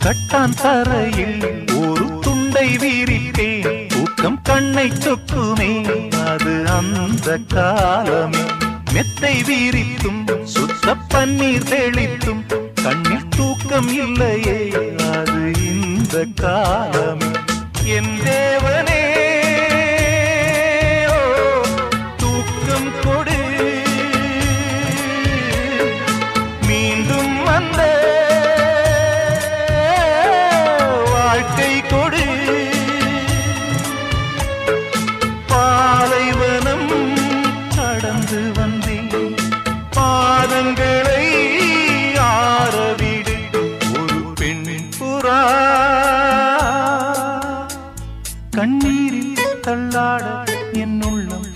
கட்டான் தரையில் ஒரு துண்டை வீரிட்டேன், தூக்கம் கண்ணை சொக்குமே அது அந்த காலமே. மெத்தை வீரித்தும் சுத்த பன்னீர் தெளித்தும் கண்ணில் தூக்கம் இல்லையே அது இந்த காலமே. என் தேவனே தூக்கம் கொடு, மீண்டும் வந்த வாழ்க்கை கொடு. பாலைவனம் கடந்து வந்தேன், பாதங்களை ஆரவிடு. ஒரு பெண் புறா கண்ணீரில் தள்ளாட என் உள்ளம்